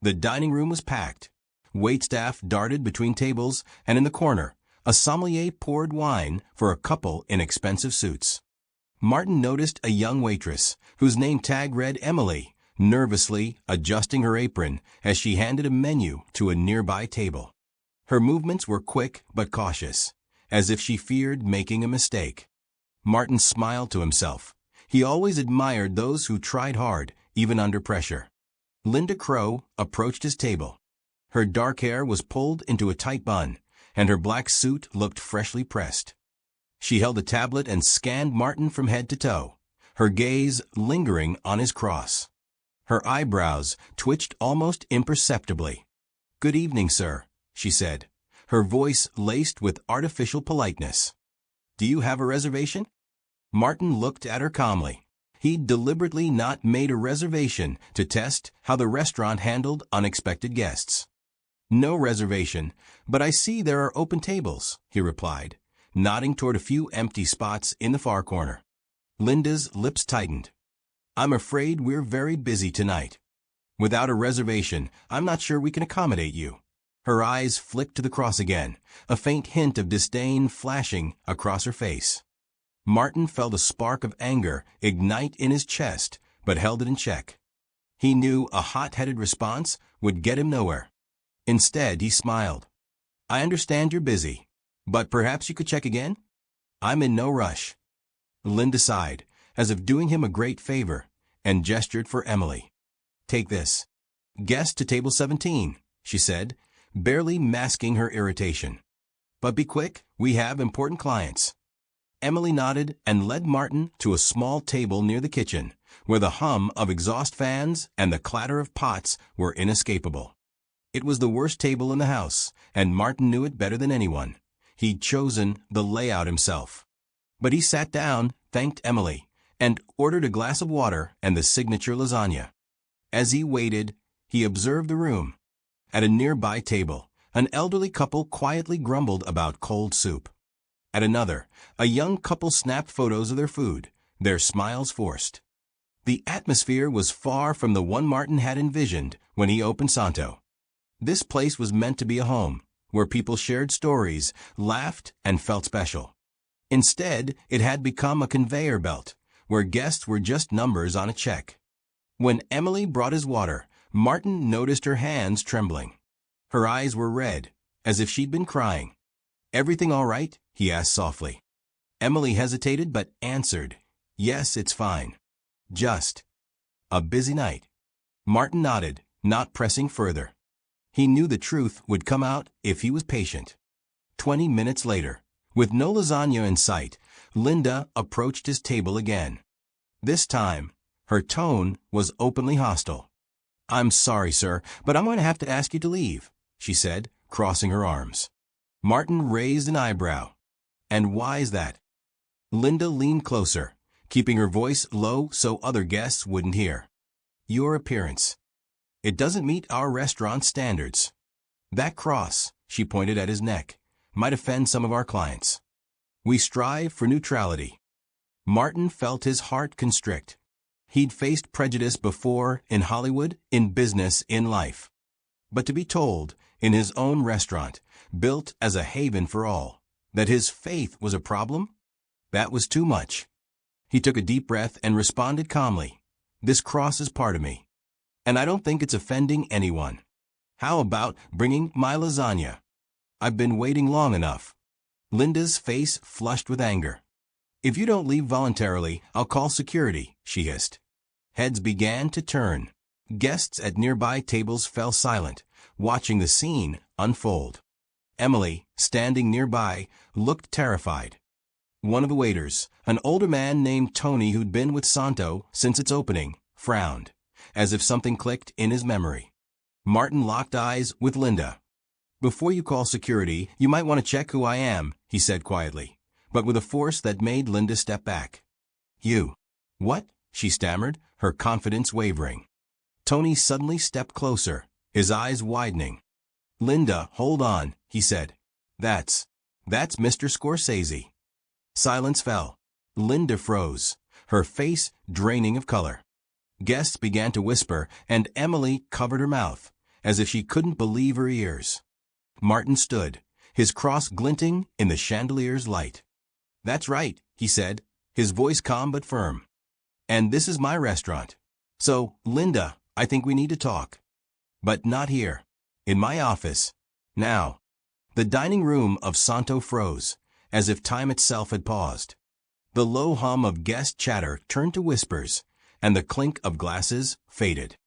The dining room was packed. Waitstaff darted between tables, and in the corner, a sommelier poured wine for a couple in expensive suits. Martin noticed a young waitress, whose name tag read Emily, nervously adjusting her apron as she handed a menu to a nearby table. Her movements were quick but cautious, as if she feared making a mistake. Martin smiled to himself. He always admired those who tried hard, even under pressure. Linda Crow approached his table. Her dark hair was pulled into a tight bun, and her black suit looked freshly pressed. She held a tablet and scanned Martin from head to toe, her gaze lingering on his cross. Her eyebrows twitched almost imperceptibly. "Good evening, sir," she said, her voice laced with artificial politeness. "Do you have a reservation?" Martin looked at her calmly. He'd deliberately not made a reservation to test how the restaurant handled unexpected guests. "No reservation, but I see there are open tables," he replied, nodding toward a few empty spots in the far corner. Linda's lips tightened. "I'm afraid we're very busy tonight. Without a reservation, I'm not sure we can accommodate you." Her eyes flicked to the cross again, a faint hint of disdain flashing across her face. Martin felt a spark of anger ignite in his chest, but held it in check. He knew a hot-headed response would get him nowhere. Instead, he smiled. "I understand you're busy, but perhaps you could check again? I'm in no rush." Linda sighed, as if doing him a great favor, and gestured for Emily. "Take this. Guest to table 17, she said, barely masking her irritation. "But be quick, we have important clients." Emily nodded and led Martin to a small table near the kitchen, where the hum of exhaust fans and the clatter of pots were inescapable. It was the worst table in the house, and Martin knew it better than anyone. He'd chosen the layout himself. But he sat down, thanked Emily, and ordered a glass of water and the signature lasagna. As he waited, he observed the room. At a nearby table, an elderly couple quietly grumbled about cold soup. At another, a young couple snapped photos of their food, their smiles forced. The atmosphere was far from the one Martin had envisioned when he opened Santo. This place was meant to be a home, where people shared stories, laughed, and felt special. Instead, it had become a conveyor belt, where guests were just numbers on a check. When Emily brought his water, Martin noticed her hands trembling. Her eyes were red, as if she'd been crying. "Everything all right?" he asked softly. Emily hesitated but answered, "Yes, it's fine. Just a busy night." Martin nodded, not pressing further. He knew the truth would come out if he was patient. 20 minutes later, with no lasagna in sight, Linda approached his table again. This time, her tone was openly hostile. "I'm sorry, sir, but I'm going to have to ask you to leave," she said, crossing her arms. Martin raised an eyebrow. "And why is that?" Linda leaned closer, keeping her voice low so other guests wouldn't hear. "Your appearance. It doesn't meet our restaurant standards. That cross," she pointed at his neck, "might offend some of our clients. We strive for neutrality." Martin felt his heart constrict. He'd faced prejudice before, in Hollywood, in business, in life. But to be told, in his own restaurant, built as a haven for all, that his faith was a problem? That was too much. He took a deep breath and responded calmly, "This cross is part of me, and I don't think it's offending anyone. How about bringing my lasagna? I've been waiting long enough." Linda's face flushed with anger. "If you don't leave voluntarily, I'll call security," she hissed. Heads began to turn. Guests at nearby tables fell silent, watching the scene unfold. Emily, standing nearby, looked terrified. One of the waiters, an older man named Tony who'd been with Santo since its opening, frowned, as if something clicked in his memory. Martin locked eyes with Linda. "Before you call security, you might want to check who I am," he said quietly, but with a force that made Linda step back. "You." "What?" she stammered, her confidence wavering. Tony suddenly stepped closer, his eyes widening. "Linda, hold on," he said. That's Mr. Scorsese." Silence fell. Linda froze, her face draining of color. Guests began to whisper, and Emily covered her mouth, as if she couldn't believe her ears. Martin stood, his cross glinting in the chandelier's light. "That's right," he said, his voice calm but firm. "And this is my restaurant. So, Linda, I think we need to talk. But not here. In my office. Now." The dining room of Santo froze, as if time itself had paused. The low hum of guest chatter turned to whispers, and the clink of glasses faded.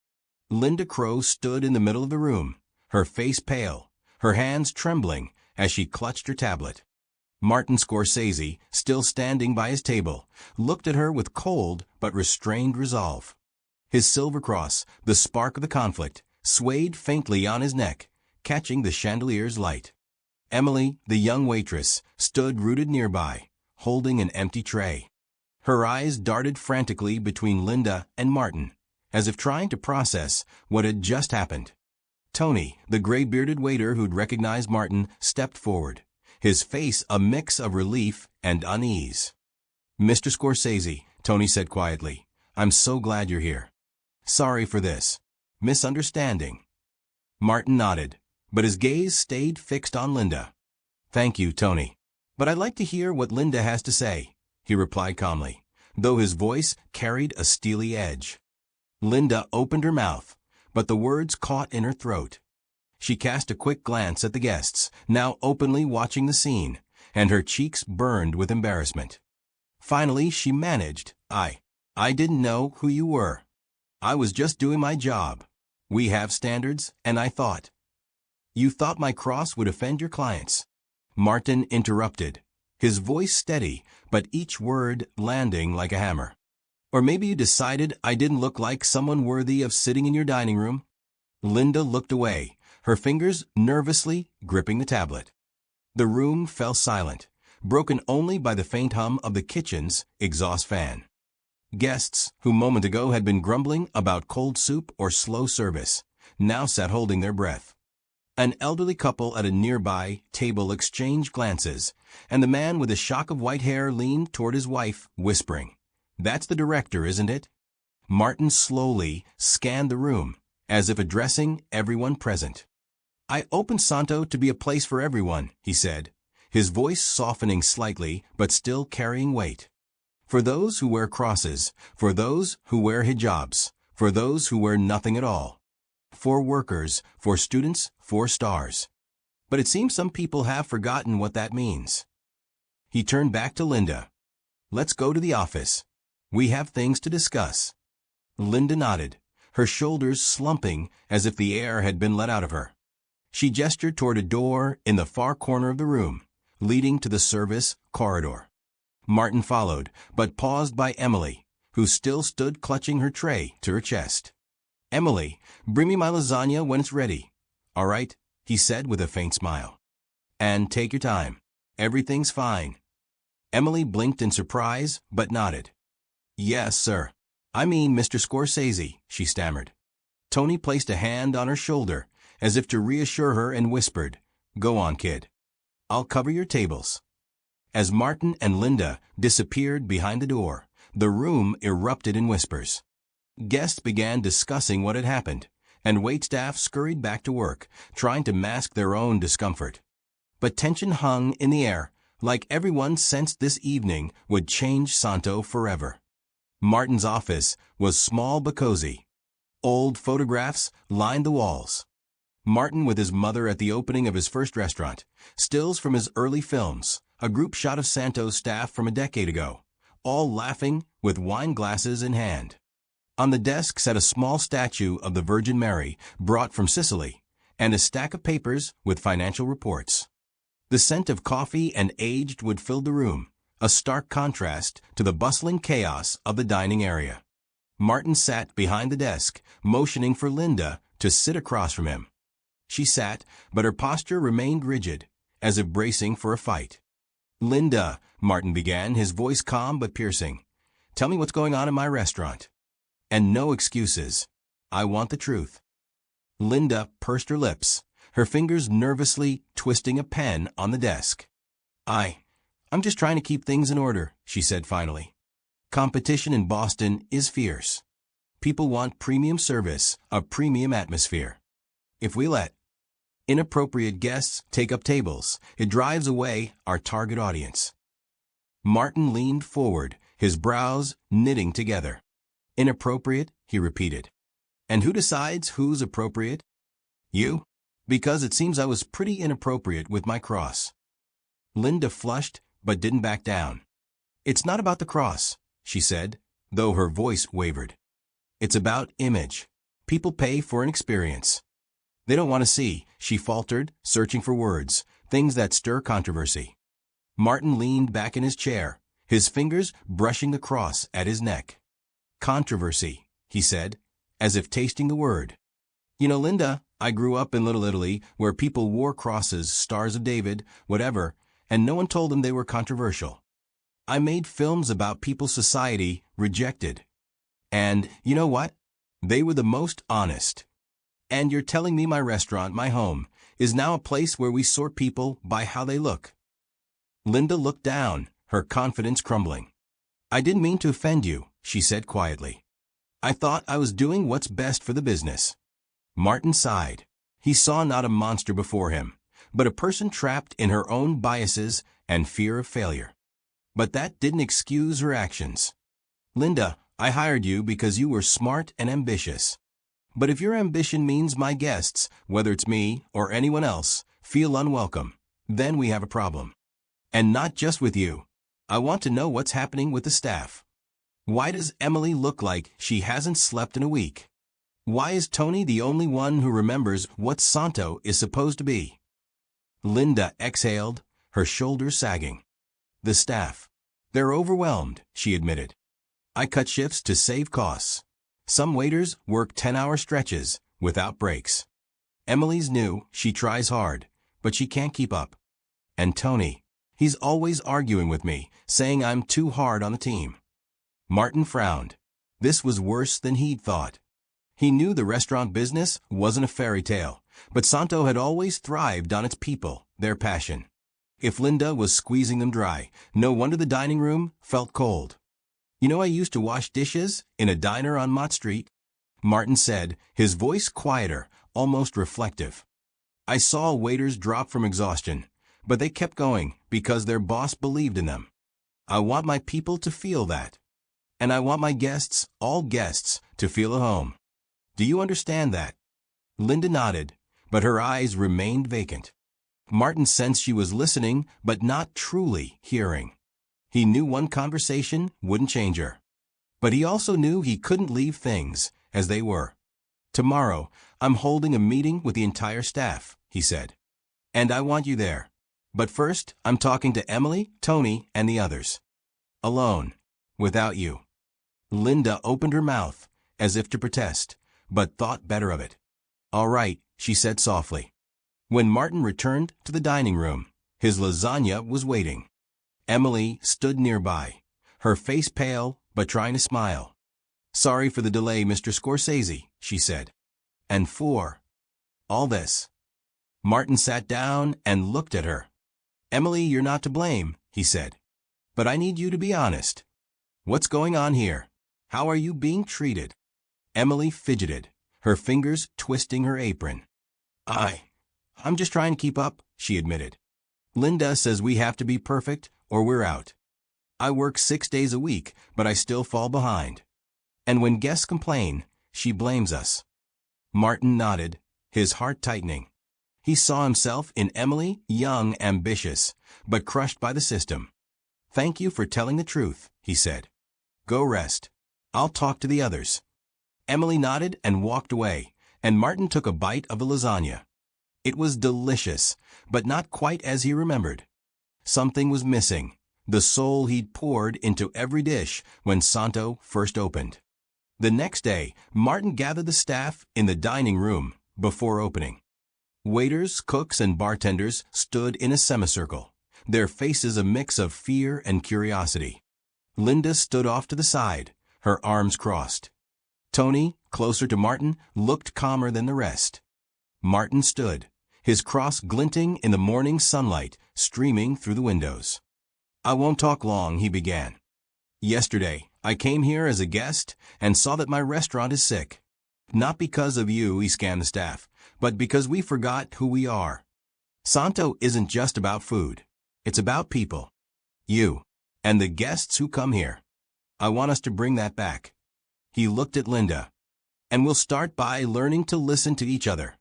Linda Crowe stood in the middle of the room, her face pale, her hands trembling as she clutched her tablet. Martin Scorsese, still standing by his table, looked at her with cold but restrained resolve. His silver cross, the spark of the conflict, swayed faintly on his neck, catching the chandelier's light. Emily, the young waitress, stood rooted nearby, holding an empty tray. Her eyes darted frantically between Linda and Martin, as if trying to process what had just happened. Tony, the gray-bearded waiter who'd recognized Martin, stepped forward, his face a mix of relief and unease. "Mr. Scorsese," Tony said quietly, "I'm so glad you're here. Sorry for this misunderstanding." Martin nodded, but his gaze stayed fixed on Linda. "Thank you, Tony. But I'd like to hear what Linda has to say," he replied calmly, though his voice carried a steely edge. Linda opened her mouth, but the words caught in her throat. She cast a quick glance at the guests, now openly watching the scene, and her cheeks burned with embarrassment. Finally, she managed, I didn't know who you were. I was just doing my job. We have standards, and I thought." "You thought my cross would offend your clients," Martin interrupted, his voice steady, but each word landing like a hammer. "Or maybe you decided I didn't look like someone worthy of sitting in your dining room?" Linda looked away, her fingers nervously gripping the tablet. The room fell silent, broken only by the faint hum of the kitchen's exhaust fan. Guests, who a moment ago had been grumbling about cold soup or slow service, now sat holding their breath. An elderly couple at a nearby table exchanged glances, and the man with a shock of white hair leaned toward his wife, whispering, "That's the director, isn't it?" Martin slowly scanned the room, as if addressing everyone present. "I opened Santo to be a place for everyone," he said, his voice softening slightly but still carrying weight. "For those who wear crosses, for those who wear hijabs, for those who wear nothing at all. For workers, for students, for stars. But it seems some people have forgotten what that means." He turned back to Linda. "Let's go to the office. We have things to discuss." Linda nodded, her shoulders slumping as if the air had been let out of her. She gestured toward a door in the far corner of the room, leading to the service corridor. Martin followed, but paused by Emily, who still stood clutching her tray to her chest. "Emily, bring me my lasagna when it's ready." "All right," he said with a faint smile. "And take your time. Everything's fine." Emily blinked in surprise, but nodded. "Yes, sir. I mean Mr. Scorsese," she stammered. Tony placed a hand on her shoulder, as if to reassure her, and whispered, "Go on, kid. I'll cover your tables." As Martin and Linda disappeared behind the door, the room erupted in whispers. Guests began discussing what had happened, and waitstaff scurried back to work, trying to mask their own discomfort. But tension hung in the air, like everyone sensed this evening would change Santo forever. Martin's office was small but cozy. Old photographs lined the walls. Martin with his mother at the opening of his first restaurant, stills from his early films, a group shot of Santo's staff from a decade ago, all laughing with wine glasses in hand. On the desk sat a small statue of the Virgin Mary, brought from Sicily, and a stack of papers with financial reports. The scent of coffee and aged wood filled the room, a stark contrast to the bustling chaos of the dining area. Martin sat behind the desk, motioning for Linda to sit across from him. She sat, but her posture remained rigid, as if bracing for a fight. "Linda," Martin began, his voice calm but piercing, "tell me what's going on in my restaurant. And no excuses. I want the truth." Linda pursed her lips, her fingers nervously twisting a pen on the desk. I'm just trying to keep things in order," she said finally. "Competition in Boston is fierce. People want premium service, a premium atmosphere. If we let inappropriate guests take up tables, it drives away our target audience. Martin leaned forward, his brows knitting together. Inappropriate, he repeated. And who decides who's appropriate? You? Because it seems I was pretty inappropriate with my cross. Linda flushed, but didn't back down. It's not about the cross, she said, though her voice wavered. It's about image. People pay for an experience. They don't want to see, she faltered, searching for words, things that stir controversy. Martin leaned back in his chair, his fingers brushing the cross at his neck. Controversy, he said, as if tasting the word. You know, Linda, I grew up in Little Italy, where people wore crosses, Stars of David, whatever, and no one told them they were controversial. I made films about people society rejected. And, you know what? They were the most honest. And you're telling me my restaurant, my home, is now a place where we sort people by how they look. Linda looked down, her confidence crumbling. I didn't mean to offend you, she said quietly. I thought I was doing what's best for the business. Martin sighed. He saw not a monster before him, but a person trapped in her own biases and fear of failure. But that didn't excuse her actions. Linda, I hired you because you were smart and ambitious. But if your ambition means my guests, whether it's me or anyone else, feel unwelcome, then we have a problem. And not just with you. I want to know what's happening with the staff. Why does Emily look like she hasn't slept in a week? Why is Tony the only one who remembers what Santo is supposed to be? Linda exhaled, her shoulders sagging. The staff. They're overwhelmed, she admitted. I cut shifts to save costs. Some waiters work 10-hour stretches, without breaks. Emily's new, she tries hard, but she can't keep up. And Tony, he's always arguing with me, saying I'm too hard on the team. Martin frowned. This was worse than he'd thought. He knew the restaurant business wasn't a fairy tale, but Santo had always thrived on its people, their passion. If Linda was squeezing them dry, no wonder the dining room felt cold. You know, I used to wash dishes in a diner on Mott Street, Martin said, his voice quieter, almost reflective. I saw waiters drop from exhaustion, but they kept going because their boss believed in them. I want my people to feel that. And I want my guests, all guests, to feel at home. Do you understand that? Linda nodded, but her eyes remained vacant. Martin sensed she was listening, but not truly hearing. He knew one conversation wouldn't change her. But he also knew he couldn't leave things as they were. Tomorrow, I'm holding a meeting with the entire staff, he said. And I want you there. But first, I'm talking to Emily, Tony, and the others. Alone. Without you. Linda opened her mouth, as if to protest, but thought better of it. All right, she said softly. When Martin returned to the dining room, his lasagna was waiting. Emily stood nearby, her face pale but trying to smile. Sorry for the delay, Mr. Scorsese, she said. And for all this. Martin sat down and looked at her. Emily, you're not to blame, he said. But I need you to be honest. What's going on here? How are you being treated? Emily fidgeted, her fingers twisting her apron. I'm just trying to keep up, she admitted. Linda says we have to be perfect or we're out. I work 6 days a week, but I still fall behind. And when guests complain, she blames us. Martin nodded, his heart tightening. He saw himself in Emily, young, ambitious, but crushed by the system. Thank you for telling the truth, he said. Go rest. I'll talk to the others. Emily nodded and walked away, and Martin took a bite of the lasagna. It was delicious, but not quite as he remembered. Something was missing, the soul he'd poured into every dish when Santo first opened. The next day, Martin gathered the staff in the dining room before opening. Waiters, cooks, and bartenders stood in a semicircle, their faces a mix of fear and curiosity. Linda stood off to the side, her arms crossed. Tony, closer to Martin, looked calmer than the rest. Martin stood, his cross glinting in the morning sunlight streaming through the windows. I won't talk long, he began. Yesterday, I came here as a guest and saw that my restaurant is sick. Not because of you, he scanned the staff, but because we forgot who we are. Santo isn't just about food. It's about people. You. And the guests who come here. I want us to bring that back. He looked at Linda. And we'll start by learning to listen to each other.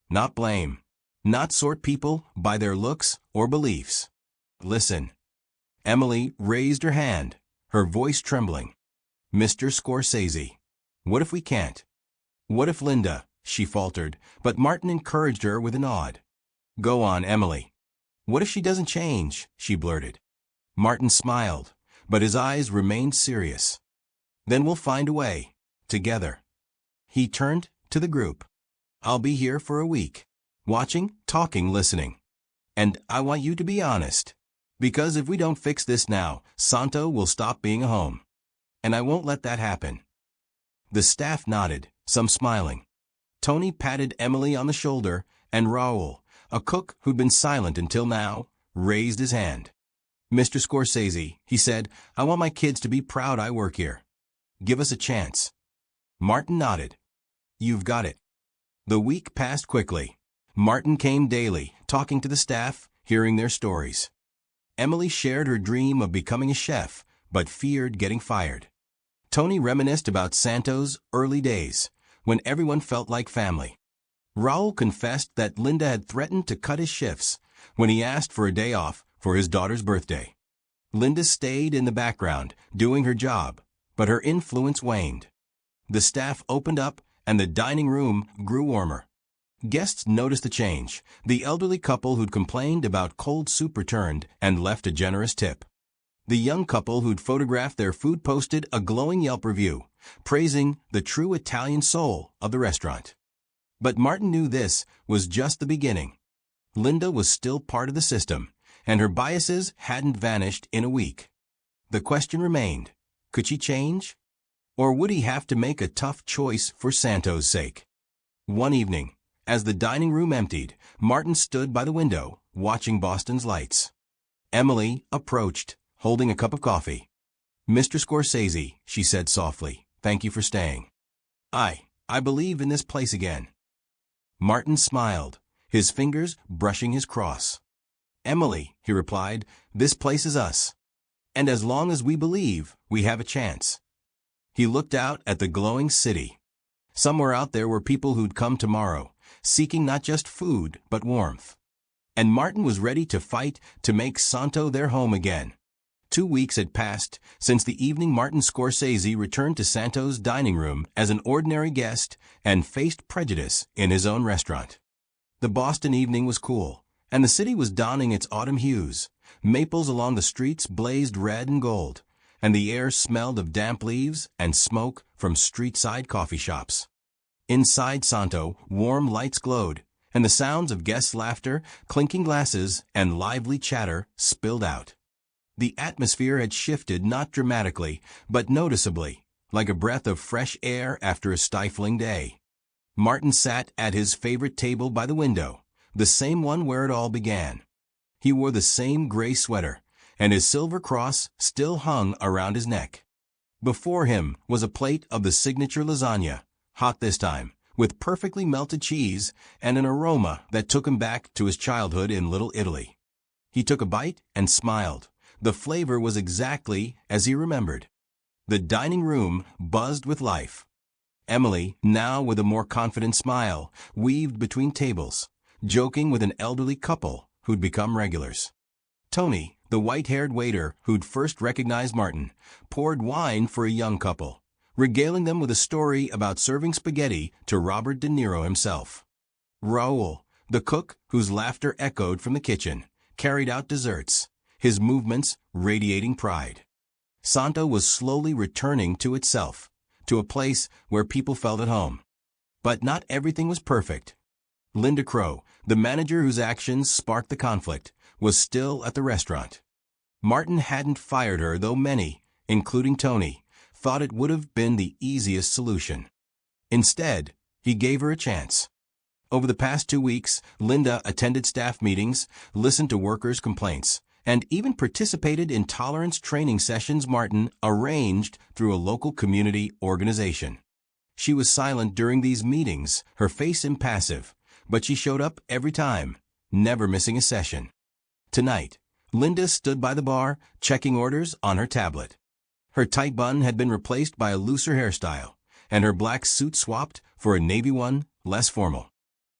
Not blame. Not sort people by their looks or beliefs. Listen. Emily raised her hand, her voice trembling. Mr. Scorsese. What if we can't? What if Linda, she faltered, but Martin encouraged her with a nod. Go on, Emily. What if she doesn't change? She blurted. Martin smiled, but his eyes remained serious. Then we'll find a way. Together. He turned to the group. I'll be here for a week. Watching, talking, listening. And I want you to be honest. Because if we don't fix this now, Santo will stop being a home. And I won't let that happen. The staff nodded, some smiling. Tony patted Emily on the shoulder, and Raul, a cook who'd been silent until now, raised his hand. Mr. Scorsese, he said, I want my kids to be proud I work here. Give us a chance. Martin nodded. You've got it. The week passed quickly. Martin came daily, talking to the staff, hearing their stories. Emily shared her dream of becoming a chef, but feared getting fired. Tony reminisced about Santo's early days, when everyone felt like family. Raul confessed that Linda had threatened to cut his shifts when he asked for a day off for his daughter's birthday. Linda stayed in the background, doing her job, but her influence waned. The staff opened up, and the dining room grew warmer. Guests noticed the change. The elderly couple who'd complained about cold soup returned and left a generous tip. The young couple who'd photographed their food posted a glowing Yelp review, praising the true Italian soul of the restaurant. But Martin knew this was just the beginning. Linda was still part of the system, and her biases hadn't vanished in a week. The question remained, could she change? Or would he have to make a tough choice for Santo's sake? One evening, as the dining room emptied, Martin stood by the window, watching Boston's lights. Emily approached, holding a cup of coffee. Mr. Scorsese, she said softly, thank you for staying. I believe in this place again. Martin smiled, his fingers brushing his cross. Emily, he replied, this place is us. And as long as we believe, we have a chance. He looked out at the glowing city. Somewhere out there were people who'd come tomorrow, seeking not just food, but warmth. And Martin was ready to fight to make Santo their home again. 2 weeks had passed since the evening Martin Scorsese returned to Santo's dining room as an ordinary guest and faced prejudice in his own restaurant. The Boston evening was cool, and the city was donning its autumn hues. Maples along the streets blazed red and gold, and the air smelled of damp leaves and smoke from street-side coffee shops. Inside Santo, warm lights glowed, and the sounds of guests' laughter, clinking glasses, and lively chatter spilled out. The atmosphere had shifted not dramatically, but noticeably, like a breath of fresh air after a stifling day. Martin sat at his favorite table by the window, the same one where it all began. He wore the same gray sweater, and his silver cross still hung around his neck. Before him was a plate of the signature lasagna, hot this time, with perfectly melted cheese and an aroma that took him back to his childhood in Little Italy. He took a bite and smiled. The flavor was exactly as he remembered. The dining room buzzed with life. Emily, now with a more confident smile, weaved between tables, joking with an elderly couple who'd become regulars. Tony, the white-haired waiter who'd first recognized Martin, poured wine for a young couple, regaling them with a story about serving spaghetti to Robert De Niro himself. Raul, the cook whose laughter echoed from the kitchen, carried out desserts, his movements radiating pride. Santo was slowly returning to itself, to a place where people felt at home. But not everything was perfect. Linda Crow, the manager whose actions sparked the conflict, was still at the restaurant. Martin hadn't fired her, though many, including Tony, thought it would have been the easiest solution. Instead, he gave her a chance. Over the past 2 weeks, Linda attended staff meetings, listened to workers' complaints, and even participated in tolerance training sessions Martin arranged through a local community organization. She was silent during these meetings, her face impassive, but she showed up every time, never missing a session. Tonight, Linda stood by the bar, checking orders on her tablet. Her tight bun had been replaced by a looser hairstyle, and her black suit swapped for a navy one, less formal.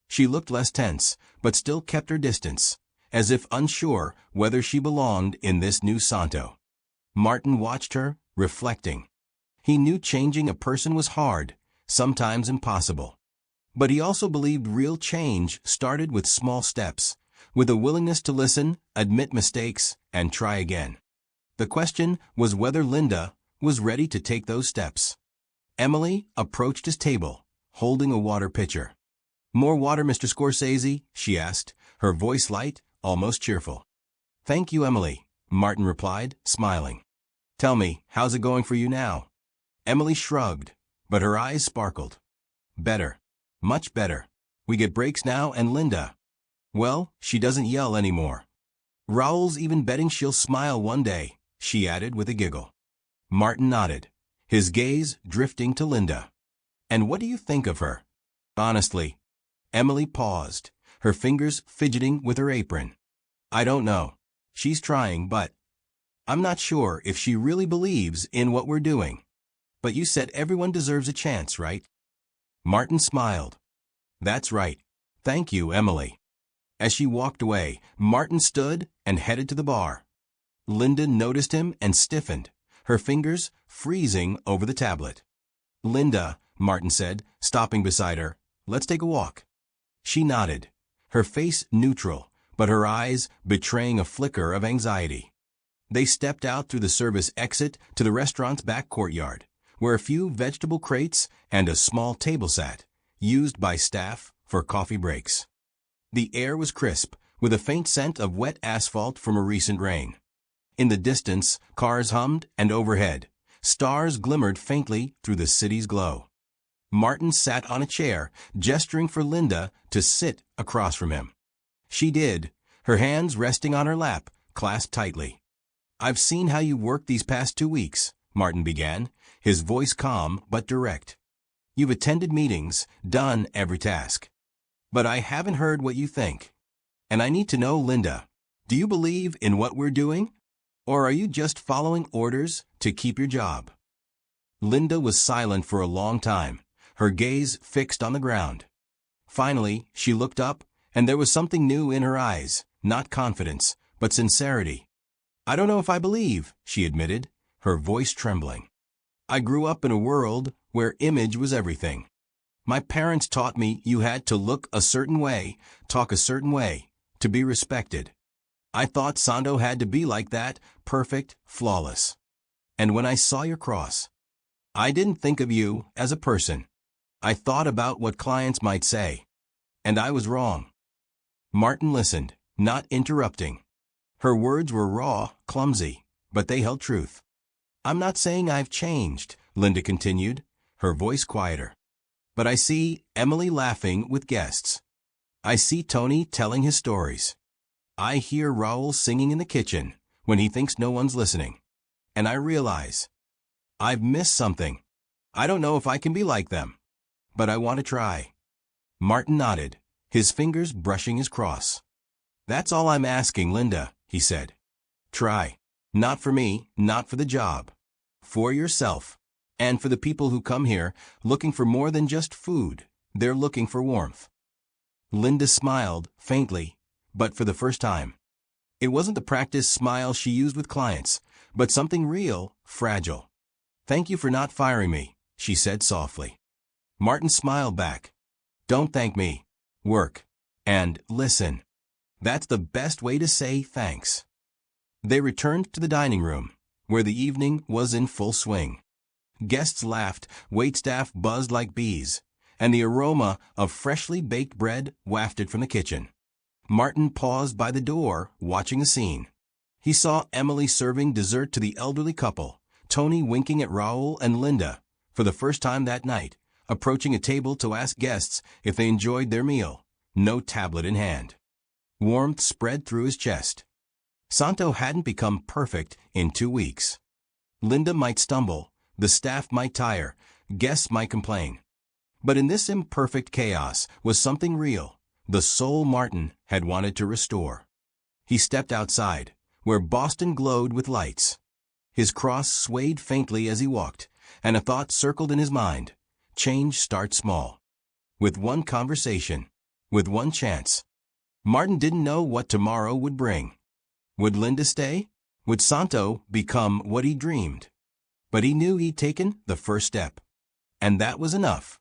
She looked less tense, but still kept her distance, as if unsure whether she belonged in this new Santo. Martin watched her, reflecting. He knew changing a person was hard, sometimes impossible. But he also believed real change started with small steps, with a willingness to listen, admit mistakes, and try again. The question was whether Linda was ready to take those steps. Emily approached his table, holding a water pitcher. "More water, Mr. Scorsese?" she asked, her voice light, almost cheerful. "Thank you, Emily," Martin replied, smiling. "Tell me, how's it going for you now?" Emily shrugged, but her eyes sparkled. "Better. Much better. We get breaks now, and Linda, well, she doesn't yell anymore. Raoul's even betting she'll smile one day," she added with a giggle. Martin nodded, his gaze drifting to Linda. "And what do you think of her?" "Honestly." Emily paused, her fingers fidgeting with her apron. "I don't know. She's trying, but I'm not sure if she really believes in what we're doing. But you said everyone deserves a chance, right?" Martin smiled. "That's right. Thank you, Emily." As she walked away, Martin stood and headed to the bar. Linda noticed him and stiffened, her fingers freezing over the tablet. "Linda," Martin said, stopping beside her, "let's take a walk." She nodded, her face neutral, but her eyes betraying a flicker of anxiety. They stepped out through the service exit to the restaurant's back courtyard, where a few vegetable crates and a small table sat, used by staff for coffee breaks. The air was crisp, with a faint scent of wet asphalt from a recent rain. In the distance, cars hummed, and overhead, stars glimmered faintly through the city's glow. Martin sat on a chair, gesturing for Linda to sit across from him. She did, her hands resting on her lap, clasped tightly. "I've seen how you worked these past 2 weeks," Martin began, his voice calm but direct. "You've attended meetings, done every task. But I haven't heard what you think. And I need to know, Linda, do you believe in what we're doing? Or are you just following orders to keep your job?" Linda was silent for a long time, her gaze fixed on the ground. Finally, she looked up, and there was something new in her eyes, not confidence, but sincerity. "I don't know if I believe," she admitted, her voice trembling. "I grew up in a world where image was everything. My parents taught me you had to look a certain way, talk a certain way, to be respected. I thought Sando had to be like that, perfect, flawless. And when I saw your cross, I didn't think of you as a person. I thought about what clients might say. And I was wrong." Martin listened, not interrupting. Her words were raw, clumsy, but they held truth. "I'm not saying I've changed," Linda continued, her voice quieter. "But I see Emily laughing with guests. I see Tony telling his stories. I hear Raoul singing in the kitchen when he thinks no one's listening. And I realize I've missed something. I don't know if I can be like them, but I want to try." Martin nodded, his fingers brushing his cross. "That's all I'm asking, Linda," he said. "Try. Not for me, not for the job. For yourself. And for the people who come here looking for more than just food. They're looking for warmth." Linda smiled, faintly, but for the first time. It wasn't the practiced smile she used with clients, but something real, fragile. "Thank you for not firing me," she said softly. Martin smiled back. "Don't thank me. Work. And listen. That's the best way to say thanks." They returned to the dining room, where the evening was in full swing. Guests laughed, waitstaff buzzed like bees, and the aroma of freshly baked bread wafted from the kitchen. Martin paused by the door, watching the scene. He saw Emily serving dessert to the elderly couple, Tony winking at Raoul and Linda, for the first time that night, approaching a table to ask guests if they enjoyed their meal, no tablet in hand. Warmth spread through his chest. Santo hadn't become perfect in 2 weeks. Linda might stumble, the staff might tire, guests might complain, But in this imperfect chaos was something real, the soul Martin had wanted to restore. He stepped outside, where Boston glowed with lights. His cross swayed faintly as he walked, and a thought circled in his mind. Change starts small. With one conversation, with one chance. Martin didn't know what tomorrow would bring. Would Linda stay? Would Santo become what he dreamed? But he knew he'd taken the first step. And that was enough.